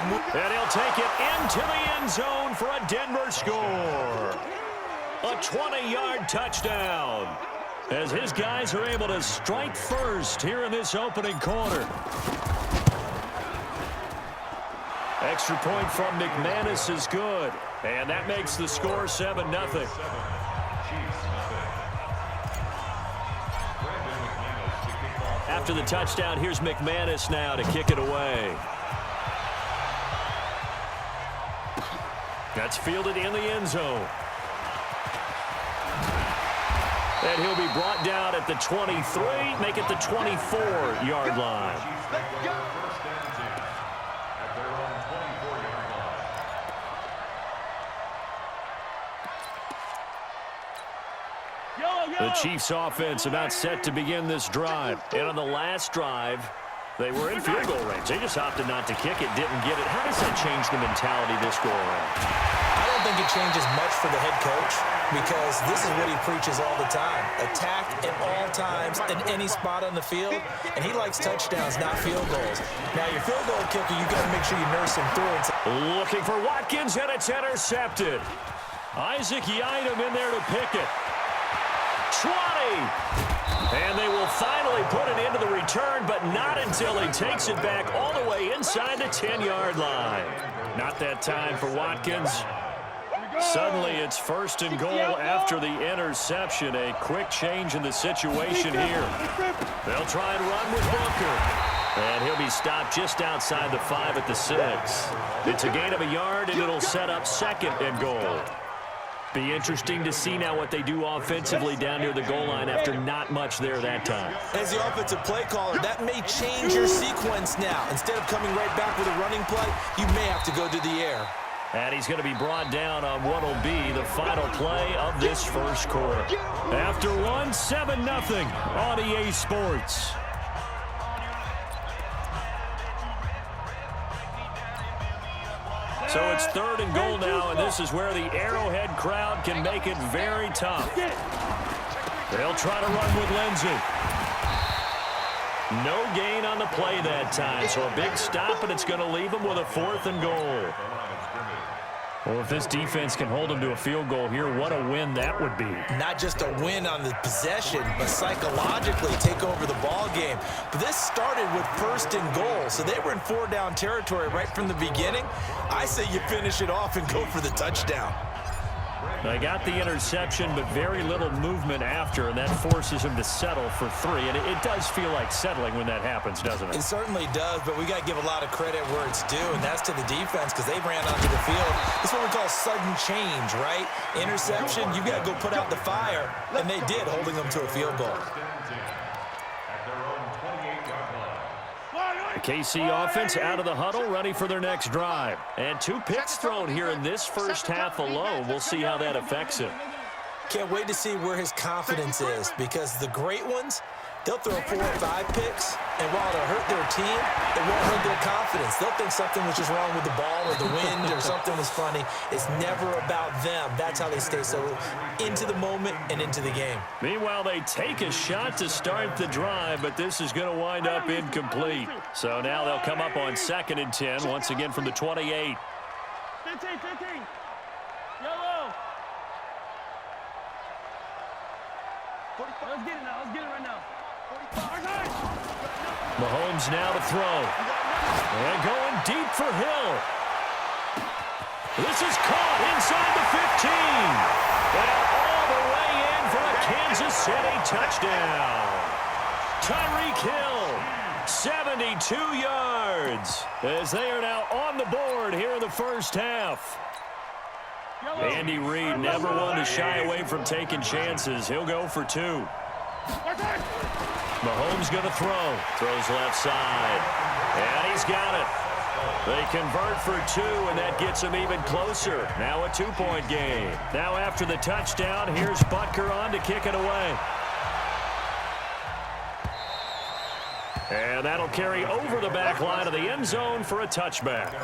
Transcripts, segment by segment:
move. And he'll take it into the end zone for a Denver score. A 20-yard touchdown, as his guys are able to strike first here in this opening quarter. Extra point from McManus is good, and that makes the score 7-0. After the touchdown, here's McManus now to kick it away. That's fielded in the end zone. And he'll be brought down at the 23, make it the 24-yard line. The Chiefs offense about set to begin this drive. And on the last drive, they were in field goal range. They just opted not to kick it, didn't get it. How does that change the mentality this go around? I don't think it changes much for the head coach, because this is what he preaches all the time. Attack at all times in any spot on the field, and he likes touchdowns, not field goals. Now, your field goal kicker, you got to make sure you nurse him through it. Looking for Watkins, and it's intercepted. Isaac Yiadom in there to pick it. 20. And they will finally put it into the return, but not until he takes it back all the way inside the 10-yard line. Not that time for Watkins. Suddenly it's 1st and goal after the interception. A quick change in the situation here. They'll try and run with Booker. And he'll be stopped just outside the 5 at the 6. It's a gain of a yard, and it'll set up 2nd and goal. Be interesting to see now what they do offensively down near the goal line after not much there that time. As the offensive play caller, that may change your sequence now. Instead of coming right back with a running play, you may have to go to the air. And he's going to be brought down on what will be the final play of this first quarter. After one, 7-0 on EA Sports. So it's 3rd and goal now, and this is where the Arrowhead crowd can make it very tough. They'll try to run with Lindsey. No gain on the play that time, so a big stop, and it's going to leave them with a 4th and goal. Well, if this defense can hold them to a field goal here, what a win that would be. Not just a win on the possession, but psychologically take over the ball game. But this started with 1st and goal, so they were in 4-down territory right from the beginning. I say you finish it off and go for the touchdown. They got the interception, but very little movement after, and that forces him to settle for 3. And it does feel like settling when that happens, doesn't it? It certainly does, but we got to give a lot of credit where it's due, and that's to the defense, because they ran onto the field. It's what we call sudden change, right? Interception, you got to go put out the fire, and they did, holding them to a field goal. The KC offense out of the huddle, ready for their next drive. And 2 picks thrown here in this first half alone. We'll see how that affects him. Can't wait to see where his confidence is, because the great ones, they'll throw 4 or 5 picks, and while it'll hurt their team, it won't hurt their confidence. They'll think something was just wrong with the ball or the wind or something was funny. It's never about them. That's how they stay so into the moment and into the game. Meanwhile, they take a shot to start the drive, but this is going to wind up incomplete. So now they'll come up on 2nd and 10, once again from the 28. 15. Yellow. Let's get it now. Let's get it right now. Mahomes now to throw. And going deep for Hill. This is caught inside the 15. And all the way in for a Kansas City touchdown. Tyreek Hill, 72 yards, as they are now on the board here in the first half. Andy Reid never one to shy away from taking chances. He'll go for 2. Mahomes going to throw. Throws left side. And he's got it. They convert for 2, and that gets them even closer. Now a 2-point game. Now after the touchdown, here's Butker on to kick it away. And that'll carry over the back line of the end zone for a touchback.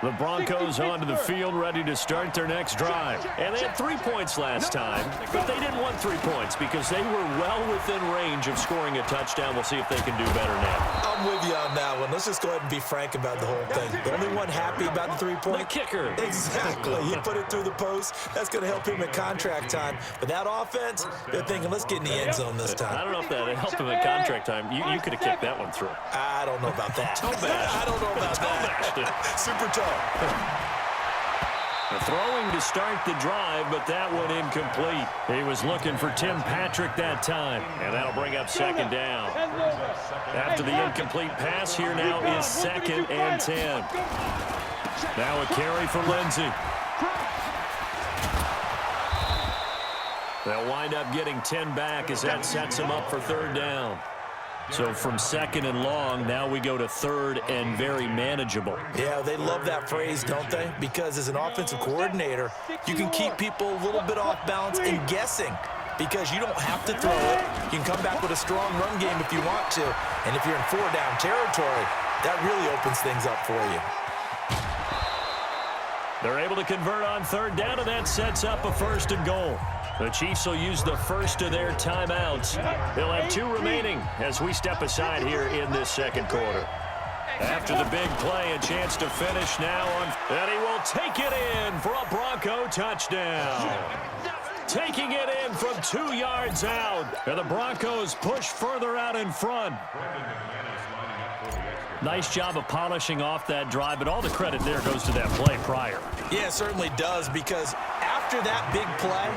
The Broncos onto the field, ready to start their next drive. And they had 3 points last time, but they didn't want 3 points because they were well within range of scoring a touchdown. We'll see if they can do better now. I'm with you on that one. Let's just go ahead and be frank about the whole thing. The only one happy about the 3-point? The kicker. Exactly. He put it through the post. That's going to help him at contract time. But that offense, they're thinking, let's get in the end zone this time. I don't know if that helped him at contract time. You could have kicked that one through. I don't know about that. I don't know about that. Super tough. Throwing to start the drive, but that one incomplete. He was looking for Tim Patrick that time, and that'll bring up second down. After the incomplete pass, here now is 2nd and 10. Now a carry for Lindsey. They'll wind up getting 10 back as that sets them up for 3rd down. So from 2nd and long, now we go to 3rd and very manageable. Yeah, they love that phrase, don't they? Because as an offensive coordinator, you can keep people a little bit off balance and guessing because you don't have to throw it. You can come back with a strong run game if you want to. And if you're in 4-down territory, that really opens things up for you. They're able to convert on 3rd down, and that sets up a 1st and goal. The Chiefs will use the first of their timeouts. They'll have 2 remaining as we step aside here in this 2nd quarter. After the big play, a chance to finish now on, and he will take it in for a Bronco touchdown. Taking it in from 2 yards out, and the Broncos push further out in front. Nice job of polishing off that drive, but all the credit there goes to that play prior. Yeah, it certainly does, because after that big play,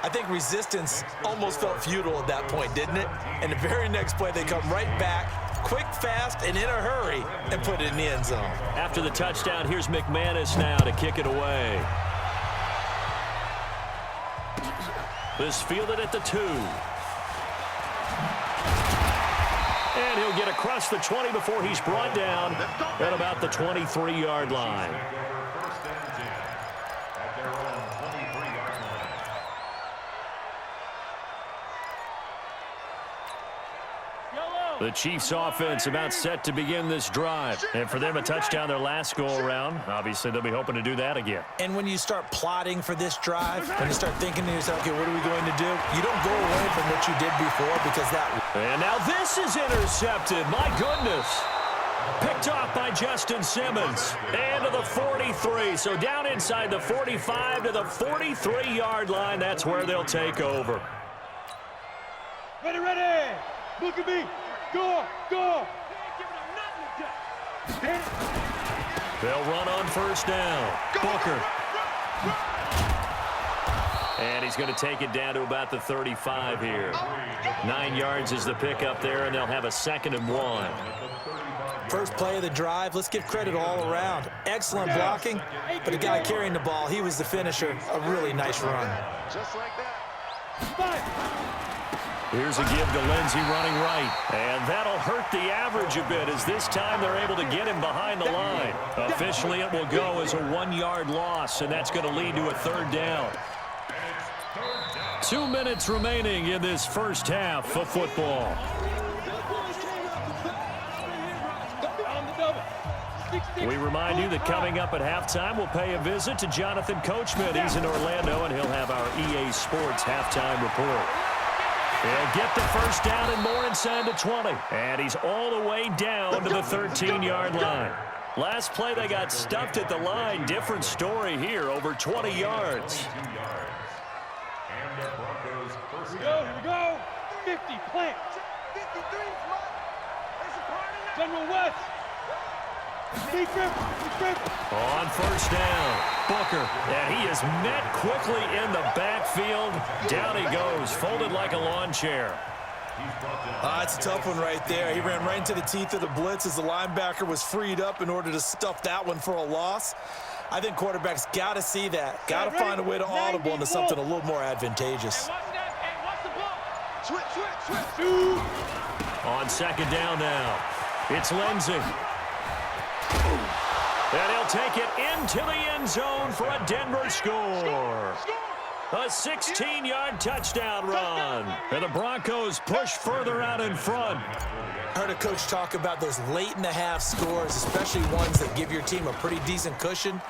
I think resistance almost felt futile at that point, didn't it? And the very next play, they come right back, quick, fast, and in a hurry, and put it in the end zone. After the touchdown, here's McManus now to kick it away. This fielded at the 2. And he'll get across the 20 before he's brought down at about the 23-yard line. The Chiefs offense about set to begin this drive. And for them, a touchdown their last go-around. Obviously, they'll be hoping to do that again. And when you start plotting for this drive, when you start thinking to yourself, okay, what are we going to do? You don't go away from what you did before because that... And now this is intercepted. My goodness. Picked off by Justin Simmons. And to the 43. So down inside the 45 to the 43-yard line. That's where they'll take over. Ready, ready. Look at me. Go, go. They'll run on 1st down. Booker. And he's going to take it down to about the 35 here. 9 yards is the pickup there, and they'll have a 2nd and 1. First play of the drive, let's give credit all around. Excellent blocking, but the guy carrying the ball, he was the finisher. A really nice run. Just like that. Here's a give to Lindsey running right. And that'll hurt the average a bit as this time they're able to get him behind the line. Officially, it will go as a 1-yard loss, and that's going to lead to a 3rd down. 2 minutes remaining in this first half of football. We remind you that coming up at halftime, we'll pay a visit to Jonathan Coachman. He's in Orlando, and he'll have our EA Sports halftime report. He'll get the 1st down and more inside the 20. And he's all the way down to the 13-yard line. Last play, they got stuffed at the line. Different story here, over 20 yards. Here we go. 50, plant. 53, General West. On 1st down, Booker, and he is met quickly in the backfield. Down he goes, folded like a lawn chair. It's a tough one right there. He ran right into the teeth of the blitz as the linebacker was freed up in order to stuff that one for a loss. I think quarterbacks got to see that. Got to find a way to audible into something a little more advantageous. On 2nd down now, it's Lindsey. And he'll take it into the end zone for a Denver score. A 16-yard touchdown run. And the Broncos push further out in front. I heard a coach talk about those late-in-the-half scores, especially ones that give your team a pretty decent cushion.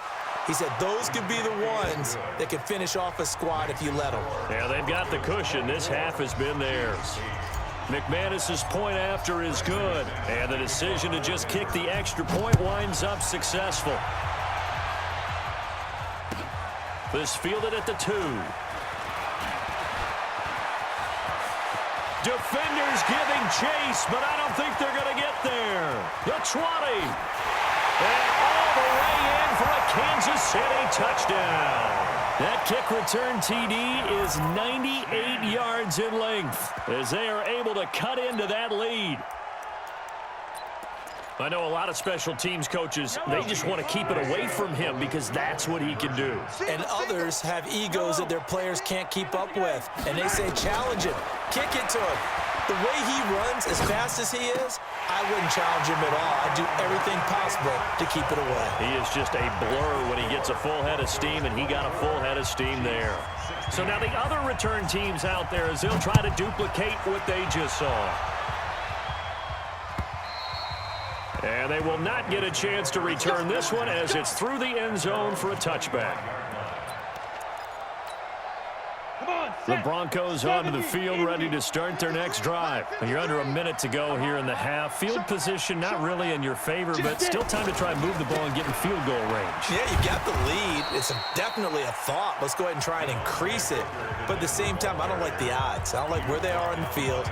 He said those could be the ones that can finish off a squad if you let them. Yeah, they've got the cushion. This half has been theirs. McManus's point after is good. And the decision to just kick the extra point winds up successful. This fielded at the 2. Defenders giving chase, but I don't think they're going to get there. The 20. And all the way in for a Kansas City touchdown. That kick return TD is 98 yards in length as they are able to cut into that lead. I know a lot of special teams coaches, they just want to keep it away from him because that's what he can do. And others have egos that their players can't keep up with. And they say, challenge him, kick it to him. The way he runs as fast as he is, I wouldn't challenge him at all. I'd do everything possible to keep it away. He is just a blur when he gets a full head of steam, and he got a full head of steam there. So now the other return teams out there, as they'll try to duplicate what they just saw. And they will not get a chance to return this one as it's through the end zone for a touchback. The Broncos onto the field, ready to start their next drive. You're under a minute to go here in the half. Field position not really in your favor, but still time to try and move the ball and get in field goal range. Yeah, you got the lead. It's definitely a thought. Let's go ahead and try and increase it. But at the same time, I don't like the odds. I don't like where they are in the field.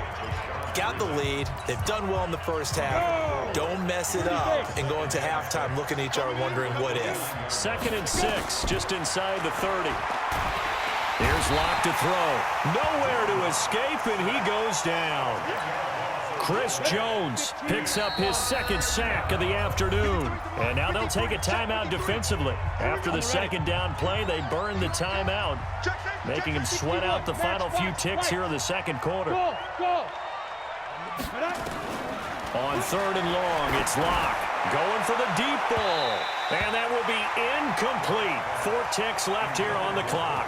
Got the lead. They've done well in the first half. Don't mess it up and go into halftime looking at each other wondering what if. 2nd and 6, just inside the 30. Here's Locke to throw. Nowhere to escape, and he goes down. Chris Jones picks up his 2nd sack of the afternoon. And now they'll take a timeout defensively. After the 2nd down play, they burn the timeout, making him sweat out the final few ticks here in the 2nd quarter. On 3rd and long, it's Locke going for the deep ball. And that will be incomplete. 4 ticks left here on the clock.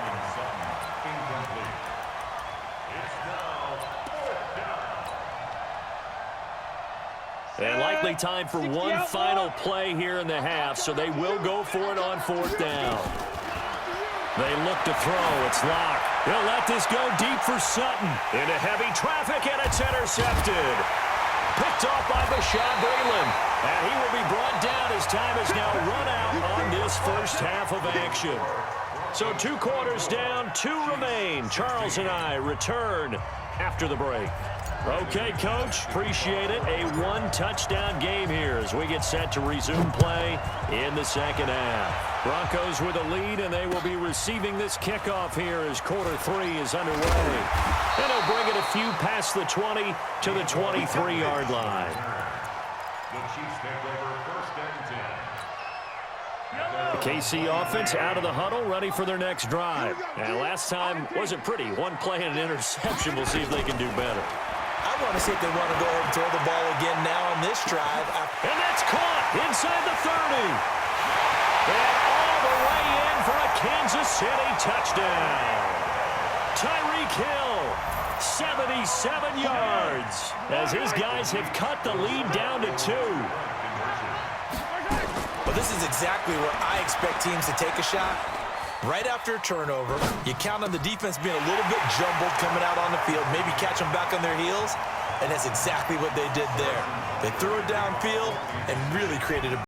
And likely time for one final play here in the half, so they will go for it on 4th down. They look to throw. It's Locke. He'll let this go deep for Sutton. Into heavy traffic, and it's intercepted. Picked off by Bashaud Breeland. And he will be brought down as time has now run out on this first half of action. So 2 quarters down, 2 remain. Charles and I return after the break. Okay, Coach, appreciate it. A 1-touchdown game here as we get set to resume play in the 2nd half. Broncos with a lead, and they will be receiving this kickoff here as quarter 3 is underway. And they'll bring it a few past the 20 to the 23-yard line. The KC offense out of the huddle, ready for their next drive. And last time wasn't pretty. 1 play and an interception. We'll see if they can do better. I want to see if they want to go ahead and throw the ball again now on this drive. And that's caught inside the 30. And all the way in for a Kansas City touchdown. Tyreek Hill, 77 yards, as his guys have cut the lead down to 2. Well, this is exactly where I expect teams to take a shot. Right after a turnover, you count on the defense being a little bit jumbled coming out on the field, maybe catch them back on their heels, and that's exactly what they did there. They threw it downfield and really created a